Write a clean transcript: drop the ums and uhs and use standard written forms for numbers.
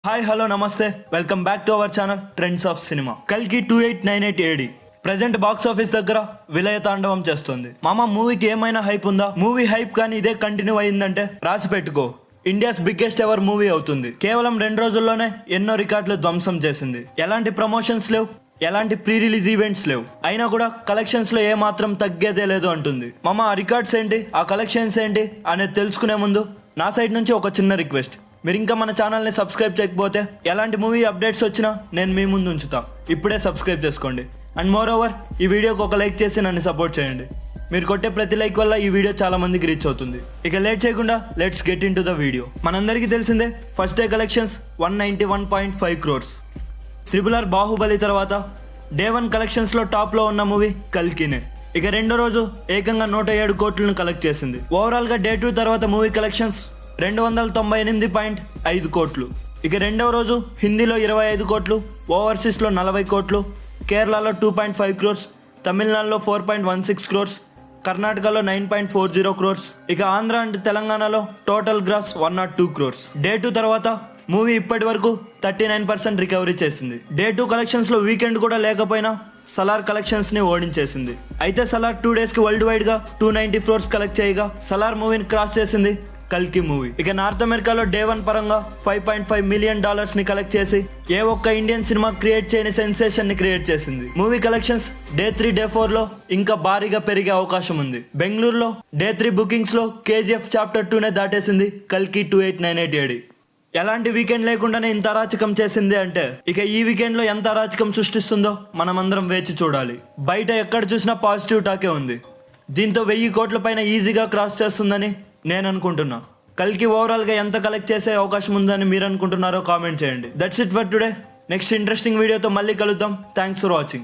Hi hello నమస్తే welcome back to our channel trends of cinema. కల్కి 2898 AD present box office దగ్గర విలయ తాండవం చేస్తుంది. మామ మూవీకి ఏమైనా హైప్ ఉందా? మూవీ హైప్ కానీ ఇదే కంటిన్యూ అయిందంటే రాసి పెట్టుకో, ఇండియాస్ బిగ్గెస్ట్ ఎవర్ మూవీ అవుతుంది. కేవలం 2 రోజుల్లోనే ఎన్నో రికార్డులు ధ్వంసం చేసింది. ఎలాంటి ప్రమోషన్స్ లేవు, ఎలాంటి ప్రీ రిలీజ్ ఈవెంట్స్ లేవు, అయినా కూడా కలెక్షన్స్ లో ఏ మాత్రం తగ్గేదే లేదు అంటుంది. మామ ఆ రికార్డ్స్ ఏంటి, ఆ కలెక్షన్స్ ఏంటి అనేది తెలుసుకునే ముందు నా సైడ్ నుంచి ఒక చిన్న రిక్వెస్ట్. మీరు ఇంకా మన ఛానల్ని సబ్స్క్రైబ్ చేయకపోతే ఎలాంటి మూవీ అప్డేట్స్ వచ్చినా నేను మీ ముందు ఉంచుతా. ఇప్పుడే సబ్స్క్రైబ్ చేసుకోండి. అండ్ మోర్ ఓవర్ ఈ వీడియోకి ఒక లైక్ చేసి నన్ను సపోర్ట్ చేయండి. మీరు కొట్టే ప్రతి లైక్ వల్ల ఈ వీడియో చాలా మందికి రీచ్ అవుతుంది. ఇక లేట్ చేయకుండా let's get in to the video. మనందరికీ తెలిసిందే first day collections 191.5 crores. RRR Baahubali తర్వాత డే 1 కలెక్షన్స్లో టాప్లో ఉన్న మూవీ కల్కినే. ఇక రెండో రోజు ఏకంగా 107 కోట్లను కలెక్ట్ చేసింది. ఓవరాల్గా డే 2 తర్వాత మూవీ కలెక్షన్స్ 298.5 కోట్లు. ఇక రెండవ రోజు హిందీలో 25 కోట్లు, ఓవర్సీస్లో 40 కోట్లు, కేరళలో 2.5 crores, తమిళనాడులో 4.16 crores, కర్ణాటకలో 9.40 crores, ఇక ఆంధ్ర అండ్ తెలంగాణలో టోటల్ గ్రాస్ 102 crores. డే 2 తర్వాత మూవీ ఇప్పటి వరకు 39% రికవరీ చేసింది. డే 2 కలెక్షన్స్లో వీకెండ్ కూడా లేకపోయినా సలార్ కలెక్షన్స్ని ఓడించేసింది. అయితే సలార్ 2 daysకి వరల్డ్ వైడ్గా 290 crores కలెక్ట్ చేయగా సలార్ మూవీని క్రాస్ చేసింది కల్కి మూవీ. ఇక నార్త్ అమెరికాలో డే 1 పరంగా $5.5 million ని కలెక్ట్ చేసి ఏ ఒక్క ఇండియన్ సినిమా క్రియేట్ చేయని సెన్సేషన్ ని క్రియేట్ చేసింది. మూవీ కలెక్షన్స్ డే 3 డే 4లో ఇంకా భారీగా పెరిగే అవకాశం ఉంది. బెంగళూరులో డే 3 బుకింగ్స్ లో KGF చాప్టర్ 2 దాటేసింది కల్కి 2898 AD. ఎలాంటి వీకెండ్ లేకుండానే ఇంత అరాచకం చేసింది అంటే ఇక ఈ వీకెండ్ లో ఎంత అరాచకం సృష్టిస్తుందో మనమందరం వేచి చూడాలి. బయట ఎక్కడ చూసినా పాజిటివ్ టాకే ఉంది. దీంతో 1000 కోట్ల పైన ఈజీగా క్రాస్ చేస్తుందని నేను అనుకుంటున్నా. కల్కి ఓవరాల్గా ఎంత కలెక్ట్ చేసే అవకాశం ఉందని మీరు అనుకుంటున్నారో కామెంట్ చేయండి. That's it for today. Next interesting వీడియోతో మళ్ళీ కలుద్దాం. Thanks for watching.